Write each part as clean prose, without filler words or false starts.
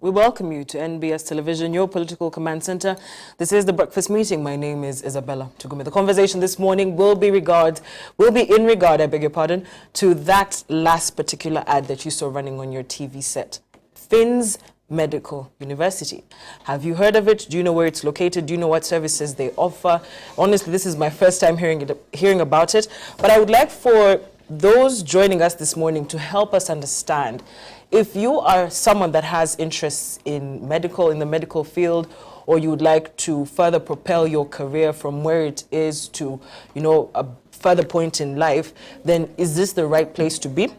We welcome you to NBS Television, your political command center. This is the breakfast meeting. My name is Isabella Tugumi. The conversation this morning will be in regard, to that last particular ad that you saw running on your TV set. Finns Medical University. Have you heard of it? Do you know where it's located? Do you know what services they offer? Honestly, this is my first time hearing about it, but I would like for those joining us this morning to help us understand. If you are someone that has interests in the medical field, or you would like to further propel your career from where it is to, a further point in life, then is this the right place to be?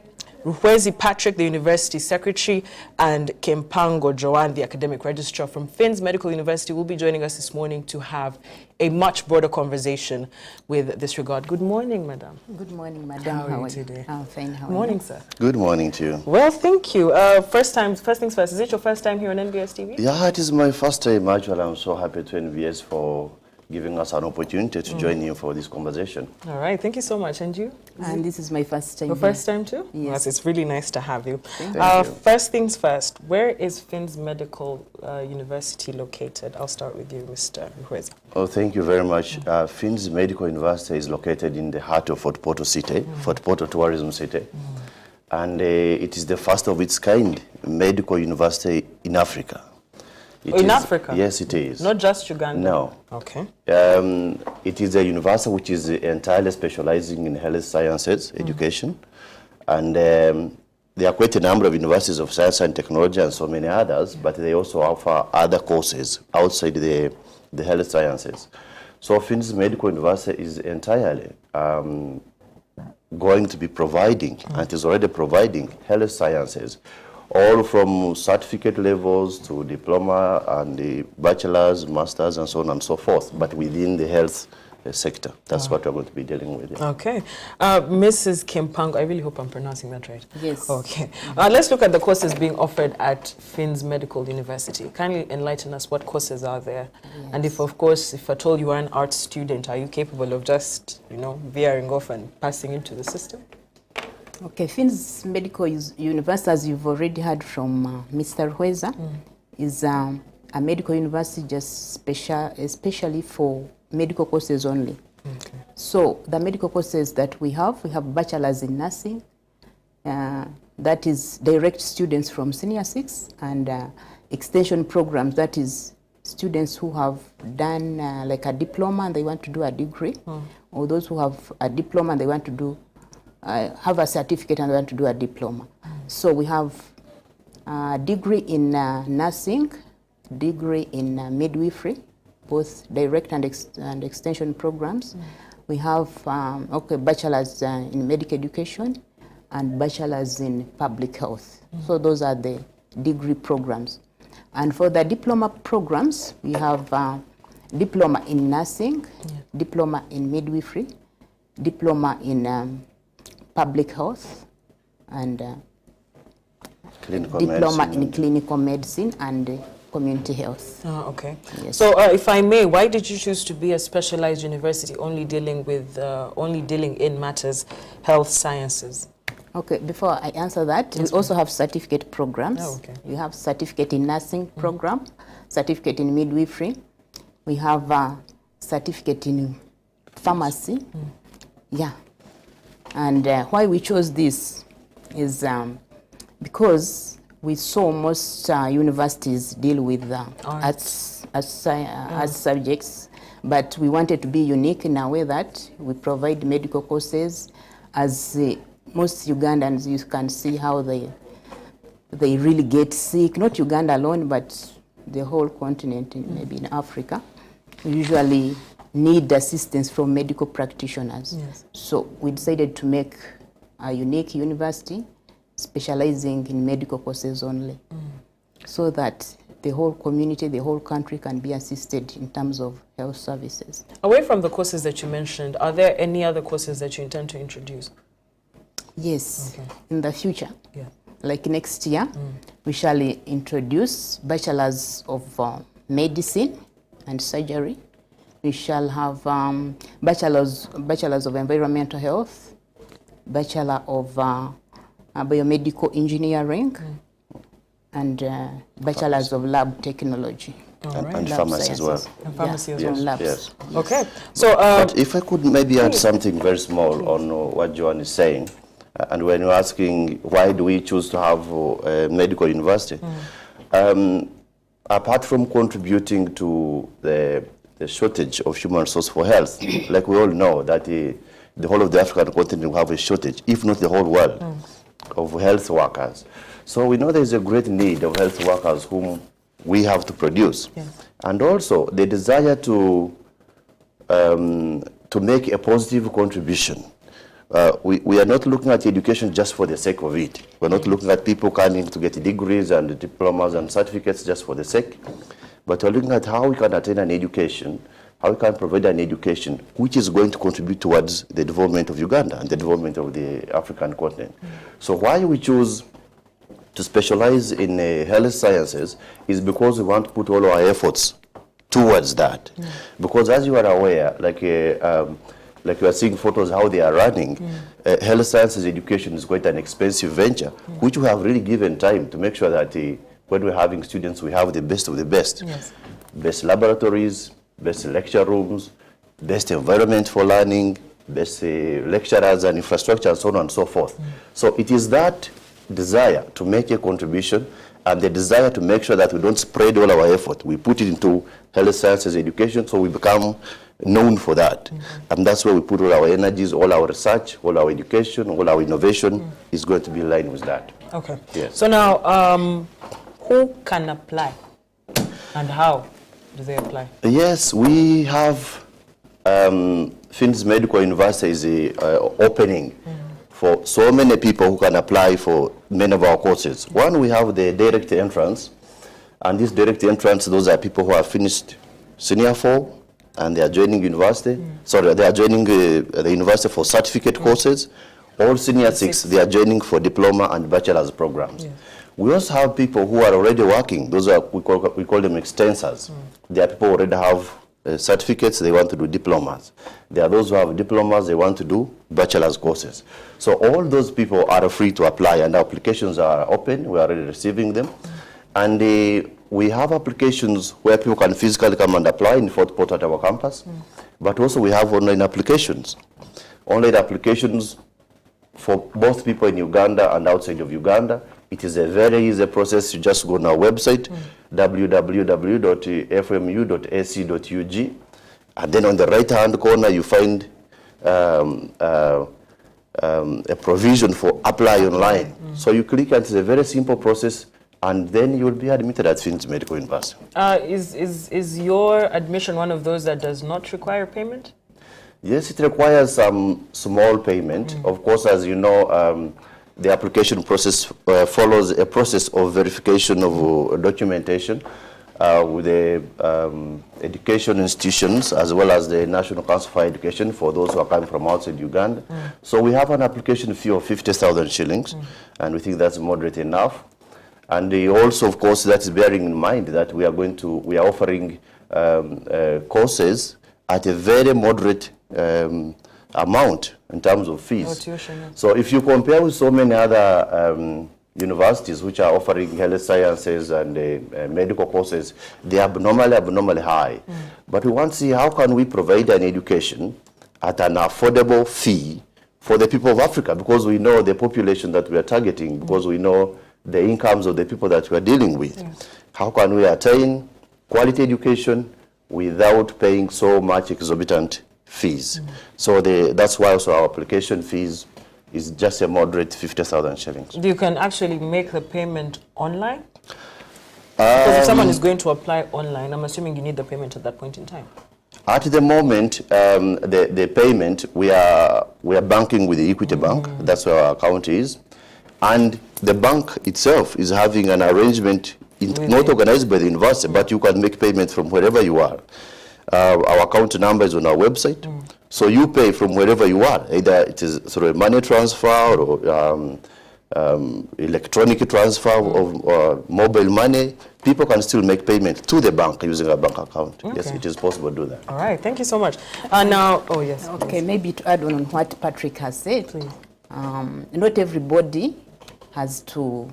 Ruhwezi Patrick, the University Secretary, and Kempango Joanne, the Academic Registrar from Finns Medical University, will be joining us this morning to have a much broader conversation with this regard. Good morning, Madam. Good morning, Madam. How are you today? I'm fine. How are you? Good morning, sir. Good morning to you. Well, thank you. First things first. Is it your first time here on NBS TV? Yeah, it is my first time. Actually, I'm so happy to NBS for giving us an opportunity to join you for this conversation. All right, thank you so much. And you? And this is my first time. Your first time too? Yes. It's really nice to have you. Thank you. First things first, where is Finns Medical University located? I'll start with you, Mr. Ruhwezi. Oh, thank you very much. Finns Medical University is located in the heart of Fort Portal City, Fort Portal Tourism City. And it is the first of its kind medical university in Africa. In Africa? Yes, it is. Not just Uganda? No. Okay. It is a university which is entirely specializing in health sciences, education. And there are quite a number of universities of science and technology and so many others, but they also offer other courses outside the health sciences. So Finns Medical University is entirely going to be providing, and is already providing, health sciences, all from certificate levels to diploma and the bachelor's, master's, and so on and so forth, but within the health sector. That's what we're going to be dealing with. Yeah. Okay. Mrs. Kempango, I really hope I'm pronouncing that right. Yes. Okay. Let's look at the courses being offered at Finns Medical University. Kindly enlighten us what courses are there. Yes. And if, of course, if at all you are an art student, are you capable of just, veering off and passing into the system? Okay, Finns Medical University, as you've already heard from Mr. Ruhwezi, is a medical university just especially for medical courses only. Okay. So the medical courses that we have bachelor's in nursing, that is direct students from senior 6, and extension programs, that is students who have done like a diploma and they want to do a degree, or those who have a diploma and they want to do have a certificate and want to do a diploma. So we have a degree in nursing, degree in midwifery, both direct and extension programs. We have bachelor's in medical education and bachelor's in public health. So those are the degree programs. And for the diploma programs, we have diploma in nursing, diploma in midwifery, diploma in public health, and diploma in clinical medicine and community health. Oh, okay. Yes. So, if I may, why did you choose to be a specialized university only dealing in matters health sciences? Okay, before I answer that, we also have certificate programs. Oh, okay. We have certificate in nursing program, certificate in midwifery. We have a certificate in pharmacy. Yeah. And why we chose this is because we saw most universities deal with arts subjects, but we wanted to be unique in a way that we provide medical courses. As most Ugandans, you can see how they really get sick, not Uganda alone, but the whole continent, maybe in Africa. We usually need assistance from medical practitioners. Yes. So we decided to make a unique university specializing in medical courses only, so that the whole community, the whole country can be assisted in terms of health services. Away from the courses that you mentioned, are there any other courses that you intend to introduce? Yes, okay. In the future. Yeah. Like next year, we shall introduce bachelors of medicine and surgery. We shall have bachelors of environmental health, bachelor of biomedical engineering, and bachelors of lab technology. And Lab pharmacy as well. sciences. And pharmacy Yeah, as well. and labs. Yes. Okay. So, But if I could maybe add something very small on what Joan is saying, and when you're asking why do we choose to have a medical university, apart from contributing to the shortage of human resource for health, like we all know that the whole of the African continent will have a shortage, if not the whole world, of health workers. So we know there's a great need of health workers whom we have to produce. Yes. And also the desire to make a positive contribution. We are not looking at education just for the sake of it. We're not looking at people coming to get degrees and diplomas and certificates just for the sake. But we're looking at how we can attain an education, how we can provide an education which is going to contribute towards the development of Uganda and the development of the African continent. So why we choose to specialize in health sciences is because we want to put all our efforts towards that. Because as you are aware, like you are seeing photos how they are running, health sciences education is quite an expensive venture, which we have really given time to make sure that when we're having students, we have the best of the best. Yes. Best laboratories, best lecture rooms, best environment for learning, best lecturers and infrastructure, and so on and so forth. So it is that desire to make a contribution and the desire to make sure that we don't spread all our effort. We put it into health sciences education, so we become known for that. And that's where we put all our energies, all our research, all our education, all our innovation is going to be in line with that. okay. Yes. So now, who can apply and how do they apply? Yes, we have Finns Medical University is opening for so many people who can apply for many of our courses. One, we have the direct entrance, and this direct entrance, those are people who have finished senior 4 and they are joining university. Sorry, they are joining the university for certificate courses. Or senior 6, they are joining for diploma and bachelor's programs. Yes. We also have people who are already working. Those are, we call them extensors. There are people who already have certificates, they want to do diplomas. There are those who have diplomas, they want to do bachelor's courses. So all those people are free to apply, and applications are open. We are already receiving them. And we have applications where people can physically come and apply in Fort Portal at our campus. But also we have online applications. Online applications for both people in Uganda and outside of Uganda. It is a very easy process. You just go on our website, www.fmu.ac.ug, and then on the right-hand corner you find a provision for apply online. So you click, and it's a very simple process, and then you will be admitted at Finns Medical University. Is your admission one of those that does not require payment? Yes, it requires some small payment. Of course, as you know, the application process follows a process of verification of documentation with the education institutions as well as the National Council for Education for those who are coming from outside Uganda. So we have an application fee of 50,000 shillings, and we think that's moderate enough. And also, of course, that is bearing in mind that we are offering courses at a very moderate amount in terms of fees. Tuition, yeah. So if you compare with so many other universities which are offering health sciences and medical courses, they are abnormally high. But we want to see how can we provide an education at an affordable fee for the people of Africa, because we know the population that we are targeting, because we know the incomes of the people that we are dealing with. Yes. How can we attain quality education without paying so much exorbitant fees? So that's why also our application fees is just a moderate 50,000 shillings. You can actually make the payment online? Because if someone is going to apply online, I'm assuming you need the payment at that point in time. At the moment, the payment, we are banking with the Equity Bank. That's where our account is. And the bank itself is having an arrangement, not organized by the university, but you can make payment from wherever you are. Our account number is on our website. So you pay from wherever you are, either it is through a money transfer or electronic transfer of mobile money. People can still make payment to the bank using a bank account. Okay. Yes, it is possible to do that. All right, thank you so much. Now, oh yes. Okay, maybe to add on what Patrick has said, Please. not everybody has to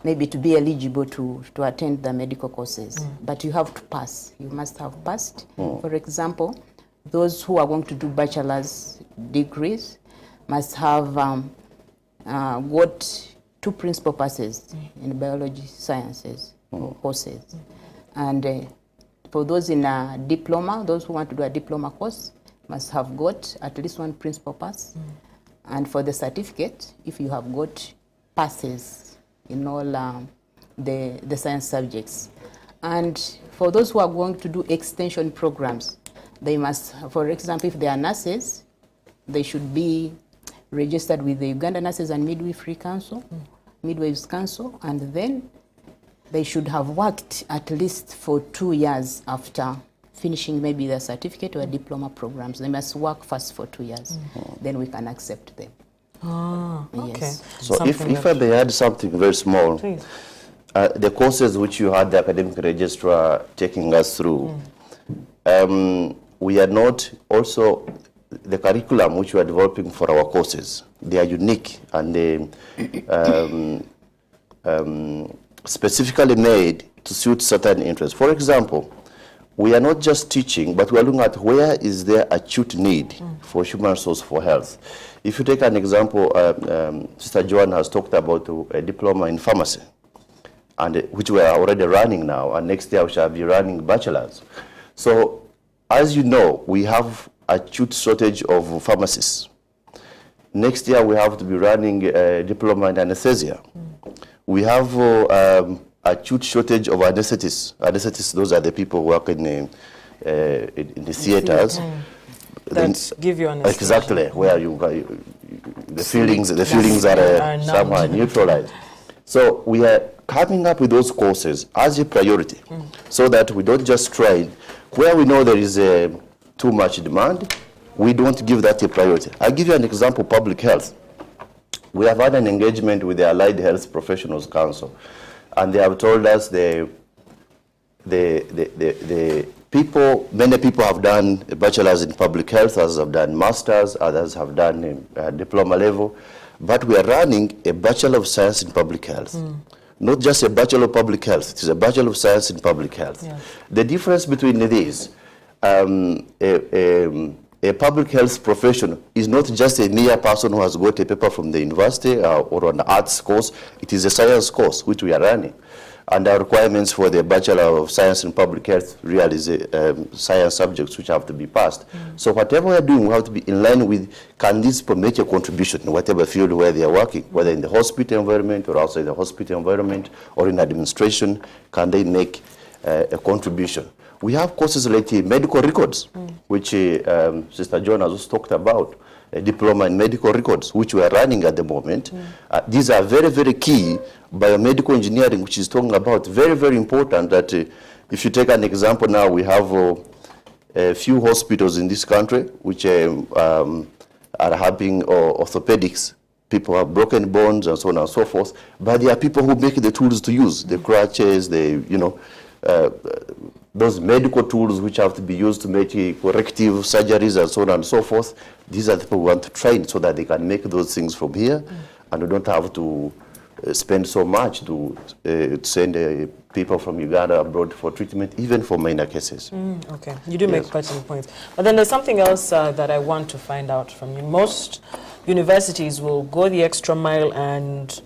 maybe to be eligible to attend the medical courses. But you have to pass. You must have passed. For example, those who are going to do bachelor's degrees must have got 2 principal passes in biology sciences courses. And for those in a diploma, those who want to do a diploma course must have got at least 1 principal pass. And for the certificate, if you have got passes in all the science subjects. And for those who are going to do extension programs, they must, for example, if they are nurses, they should be registered with the Uganda Nurses and Midwifery Council, Midwives Council, and then they should have worked at least for 2 years after finishing maybe their certificate or diploma programs. They must work first for 2 years. Then we can accept them. Ah, okay. Yes. So if I may add something very small, the courses which you had the academic registrar taking us through, we are not also, the curriculum which we are developing for our courses, they are unique and they specifically made to suit certain interests. For example, we are not just teaching, but we are looking at where is there acute need for human resource for health. If you take an example, Sister Joanne has talked about a diploma in pharmacy, and which we are already running now, and next year we shall be running bachelors. So, as you know, we have acute shortage of pharmacists. Next year we have to be running a diploma in anesthesia. We have acute shortage of anesthetists. Anesthetists, those are the people who work in the theaters. That give you anesthesia. Exactly, where the feelings are somehow neutralized. So we are coming up with those courses as a priority, so that we don't just train where we know there is too much demand. We don't give that a priority. I'll give you an example: public health. We have had an engagement with the Allied Health Professionals Council, and they have told us many people have done a bachelor's in public health, others have done masters, others have done a diploma level, but we are running a Bachelor of Science in Public Health. Not just a Bachelor of Public Health, it is a Bachelor of Science in Public Health. Yeah. The difference between these, a public health professional is not just a mere person who has got a paper from the university or an arts course. It is a science course which we are running. And our requirements for the Bachelor of Science in Public Health really is science subjects which have to be passed. So whatever we are doing, we have to be in line with, can these people make a contribution in whatever field where they are working, whether in the hospital environment or outside the hospital environment or in administration, can they make a contribution? We have courses like medical records, which Sister John has also talked about, a diploma in medical records, which we are running at the moment. These are very, very key. Biomedical engineering, which is talking about, very, very important that if you take an example now, we have a few hospitals in this country which are having orthopedics. People have broken bones and so on and so forth, but there are people who make the tools to use, the crutches, those medical tools which have to be used to make corrective surgeries and so on and so forth. These are the people who want to train so that they can make those things from here, and we don't have to spend so much to send people from Uganda abroad for treatment, even for minor cases. Okay, you do make pertinent points. But then there's something else that I want to find out from you. Most universities will go the extra mile and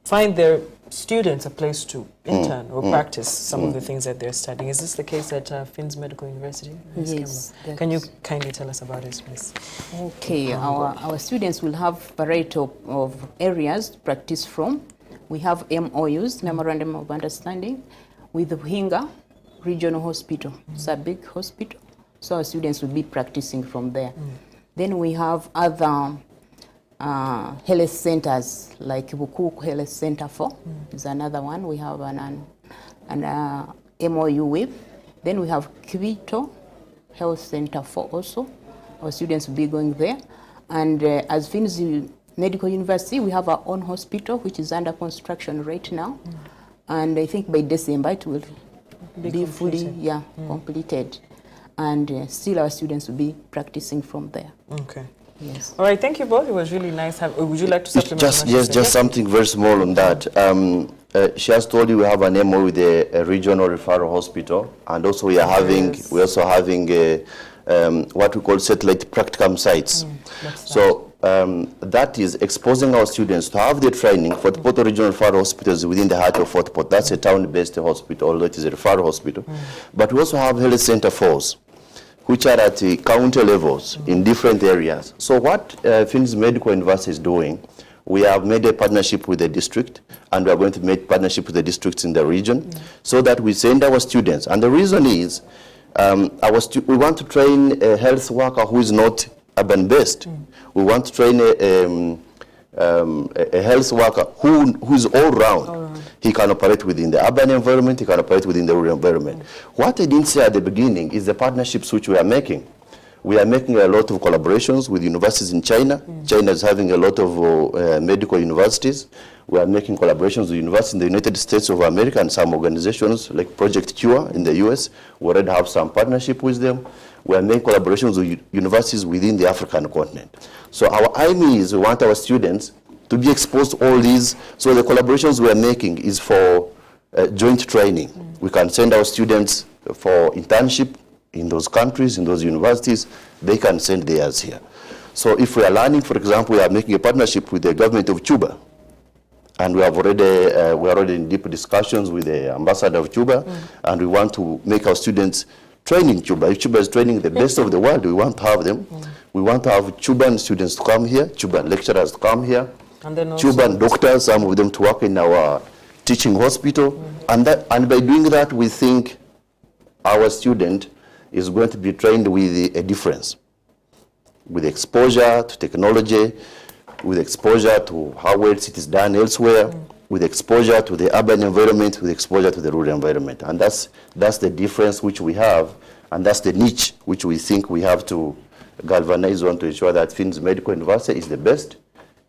find their students a place to intern or practice some of the things that they're studying. Is this the case at Finns Medical University? Yes. Can you kindly tell us about it, please? Okay, our students will have a variety of areas to practice from. We have MOUs, Memorandum of Understanding, with the Hinga Regional Hospital. It's a big hospital, so our students will be practicing from there. Then we have other health centers, like Bukuku Health Center 4 is another one we have an MOU with. Then we have Kivito Health Center 4 also. Our students will be going there. And as Finns Medical University, we have our own hospital, which is under construction right now. And I think by December it will be fully completed. And still our students will be practicing from there. Okay. Yes. All right, thank you both. It was really nice. Would you like to supplement? Just something very small on that. she has told you we have an MO with a regional referral hospital, and also we are having what we call satellite practicum sites. So that is exposing our students to have the training. Fort Portal Regional Referral Hospital is within the heart of Fort Portal. That's a town-based hospital, although it is a referral hospital. But we also have health center fours, which are at the county levels in different areas. So what Finns Medical University is doing, we have made a partnership with the district, and we are going to make partnership with the districts in the region, so that we send our students. And the reason is, we want to train a health worker who is not urban-based. We want to train a health worker who is all-round. He can operate within the urban environment, he can operate within the rural environment. What I didn't say at the beginning is the partnerships which we are making. We are making a lot of collaborations with universities in China. China is having a lot of medical universities. We are making collaborations with universities in the United States of America and some organizations like Project Cure in the US. We already have some partnership with them. We are making collaborations with universities within the African continent. So our aim is we want our students to be exposed to all these. So the collaborations we are making is for joint training. We can send our students for internship in those countries, in those universities. They can send theirs here. So if we are learning, for example, we are making a partnership with the government of Cuba, and we are already in deep discussions with the ambassador of Cuba, and we want to make our students train in Cuba. If Cuba is training the best of the world, we want to have them. We want to have Cuban students to come here, Cuban lecturers to come here, and then Cuban doctors, some of them to work in our teaching hospital, and by doing that, we think our student is going to be trained with a difference, with exposure to technology, with exposure to how well it is done elsewhere, with exposure to the urban environment, with exposure to the rural environment. And that's the difference which we have, and that's the niche which we think we have to galvanize on to ensure that Finns Medical University is the best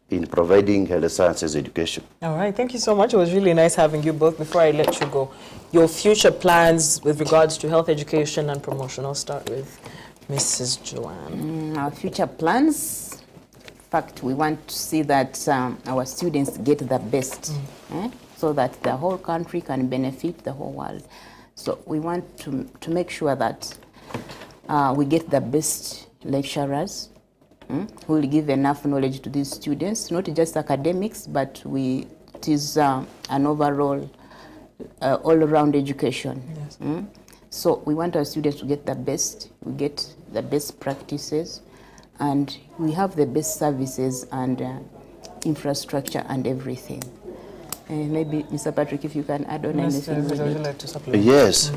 in providing health sciences education. All right, thank you so much. It was really nice having you both. Before I let you go, your future plans with regards to health education and promotion. I'll start with Mrs. Joanne. Our future plans, in fact, we want to see that our students get the best, so that the whole country can benefit the whole world. So we want to make sure that we get the best lecturers, who will give enough knowledge to these students, not just academics, but it is an overall, all-around education. Yes. So we want our students to get the best, we get the best practices, and we have the best services and infrastructure and everything. Maybe, Mr. Patrick, if you can add on anything. Would you like to supplement? Yes.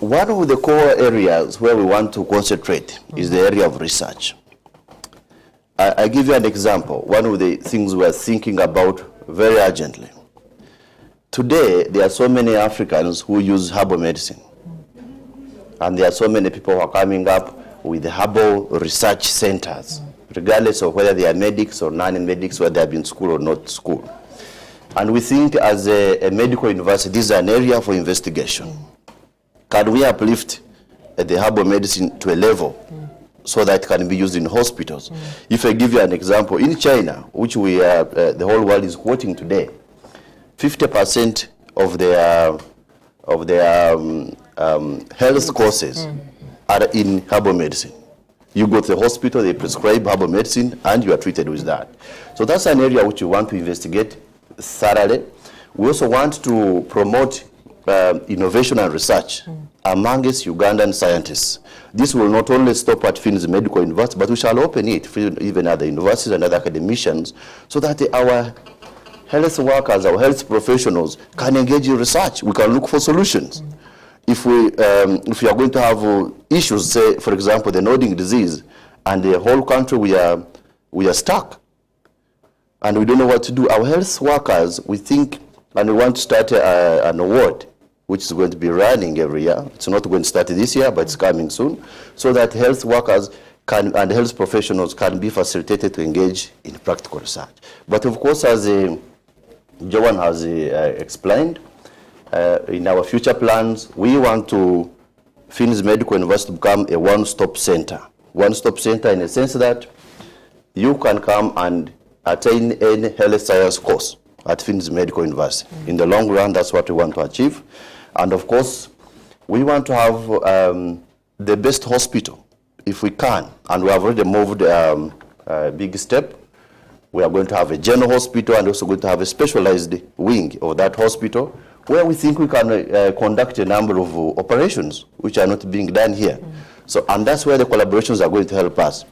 One of the core areas where we want to concentrate is the area of research. I give you an example. One of the things we are thinking about very urgently. Today, there are so many Africans who use herbal medicine. And there are so many people who are coming up with herbal research centers, regardless of whether they are medics or non-medics, whether they have been school or not school. And we think as a medical university, this is an area for investigation. Can we uplift the herbal medicine to a level so that it can be used in hospitals? If I give you an example, in China, which the whole world is quoting today, 50% of their health courses are in herbal medicine. You go to the hospital, they prescribe herbal medicine, and you are treated with that. So that's an area which we want to investigate thoroughly. We also want to promote innovation and research amongst Ugandan scientists. This will not only stop at Finns Medical University, but we shall open it for even other universities and other academicians, so that our health workers, our health professionals can engage in research. We can look for solutions. If we are going to have issues, say, for example, the nodding disease, and the whole country we are stuck, and we don't know what to do, our health workers, we think, and we want to start an award, which is going to be running every year. It's not going to start this year, but it's coming soon, so that health workers and health professionals can be facilitated to engage in practical research. But of course, as Joanne has explained, in our future plans, we want to Finns Medical University to become a one-stop center. One-stop center in the sense that you can come and attain any health science course at Finns Medical University. In the long run, that's what we want to achieve. And of course, we want to have the best hospital, if we can. And we have already moved a big step. We are going to have a general hospital and also going to have a specialized wing of that hospital where we think we can conduct a number of operations which are not being done here. So, and that's where the collaborations are going to help us.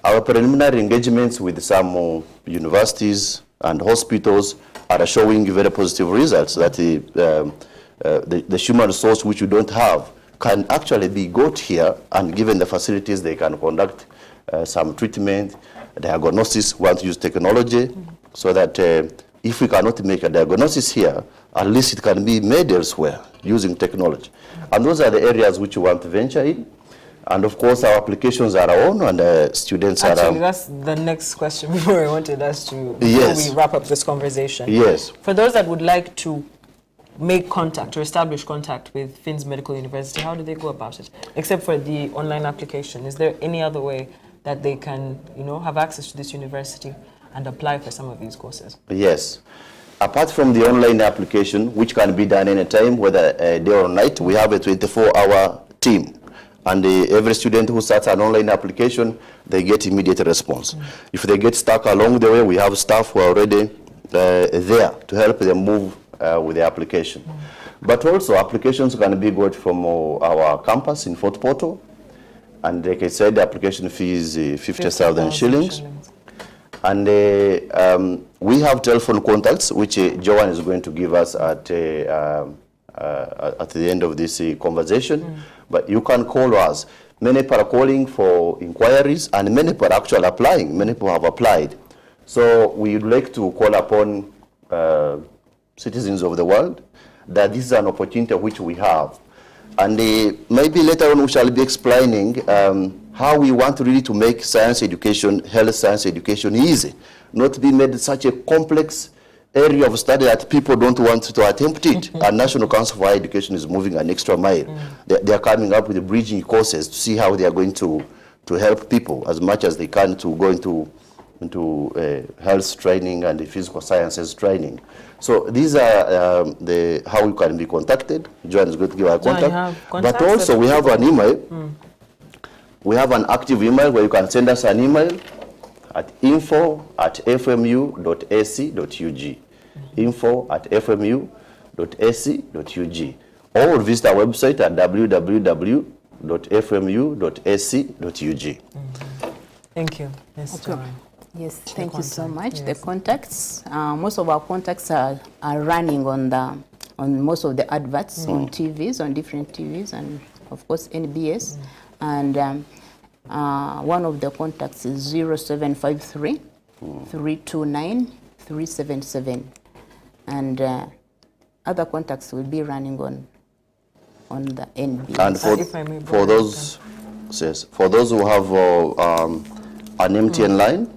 Our preliminary engagements with some universities and hospitals are showing very positive results that the human resource which we don't have can actually be got here, and given the facilities they can conduct some treatment, diagnosis. We want to use technology so that if we cannot make a diagnosis here, at least it can be made elsewhere using technology. And those are the areas which we want to venture in. And of course, our applications are our own, and students are. Actually, that's the next question before I wanted us to, before Yes. we wrap up this conversation. Yes. For those that would like to make contact or establish contact with Finns Medical University, how do they go about it? Except for the online application, is there any other way that they can, have access to this university and apply for some of these courses? Yes. Apart from the online application, which can be done anytime, whether day or night, we have a 24-hour team. And every student who starts an online application, they get immediate response. If they get stuck along the way, we have staff who are already there to help them move with the application. But also, applications can be got from our campus in Fort Portal. And like I said, the application fee is 50,000 shillings. And we have telephone contacts, which Joanne is going to give us at the end of this conversation. But you can call us. Many people are calling for inquiries, and many people are actually applying. Many people have applied. So we would like to call upon citizens of the world that this is an opportunity which we have. And maybe later on we shall be explaining how we want really to make science education, health science education easy, not to be made such a complex area of study that people don't want to attempt it. And National Council for Higher Education is moving an extra mile. They are coming up with bridging courses to see how they are going to help people as much as they can to go into health training and the physical sciences training. So these are how you can be contacted. Joanne is going to give our contact. But also we have an email. We have an active email where you can send us an email at info@fmu.ac.ug. info@fmu.ac.ug. Or visit our website at www.fmu.ac.ug. Thank you, Ms. Joanne. Yes, thank you so much. Yes. The contacts, most of our contacts are running on most of the adverts on TVs, on different TVs, and of course NBS. And one of the contacts is 0753 329 377. And other contacts will be running on the NBS. And for those, yes, for those who have an MTN line,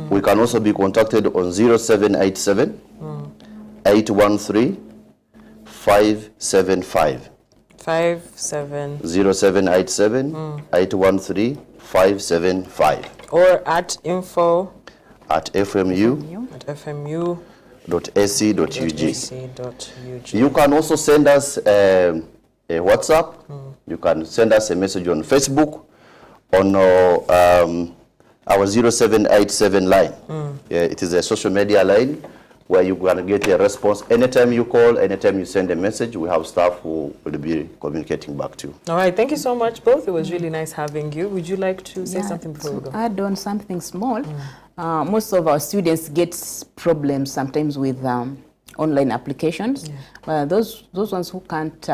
we can also be contacted on 0787 813 575. 0787 813 575. Or at info@fmu.ac.ug. You can also send us a WhatsApp. You can send us a message on Facebook on our 0787 line. It is a social media line where you can get a response. Anytime you call, anytime you send a message, we have staff who will be communicating back to you. All right, thank you so much, both. It was really nice having you. Would you like to say something before we go? Add on something small. Most of our students get problems sometimes with online applications. Those ones who can't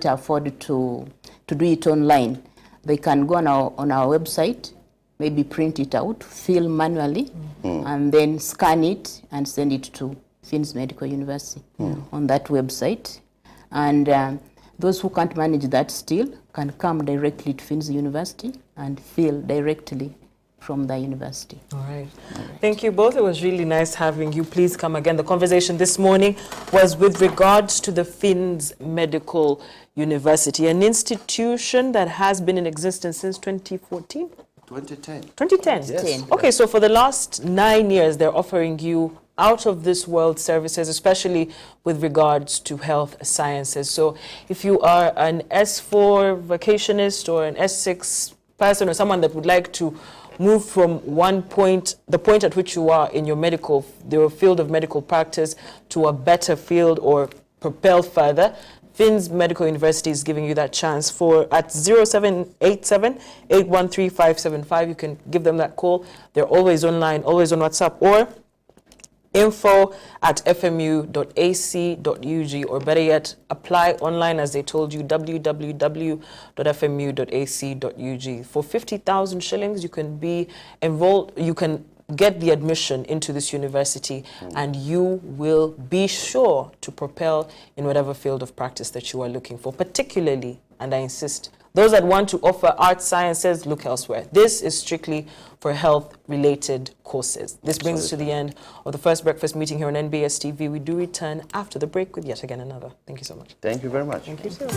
afford to do it online, they can go on our website, maybe print it out, fill manually, and then scan it and send it to Finns Medical University on that website. And those who can't manage that still can come directly to Finns University and fill directly from the university. All right. Thank you both. It was really nice having you. Please come again. The conversation this morning was with regards to the Finns Medical University, an institution that has been in existence since 2014. 2010. 2010? Yes. Okay, so for the last 9 years, they're offering you out of this world services, especially with regards to health sciences. So if you are an S4 vacationist or an S6 person or someone that would like to move from one point, the point at which you are in your your field of medical practice, to a better field or propel further, Finns Medical University is giving you that chance at 0787 813 575. You can give them that call. They're always online, always on WhatsApp, or info@fmu.ac.ug, or better yet, apply online as they told you, www.fmu.ac.ug. For 50,000 shillings, you can be enrolled, you can get the admission into this university, and you will be sure to propel in whatever field of practice that you are looking for, particularly, and I insist, those that want to offer art sciences, look elsewhere. This is strictly for health-related courses. This brings us to the end of the first breakfast meeting here on NBS TV. We do return after the break with yet again another. Thank you so much. Thank you very much. Thank you, sir.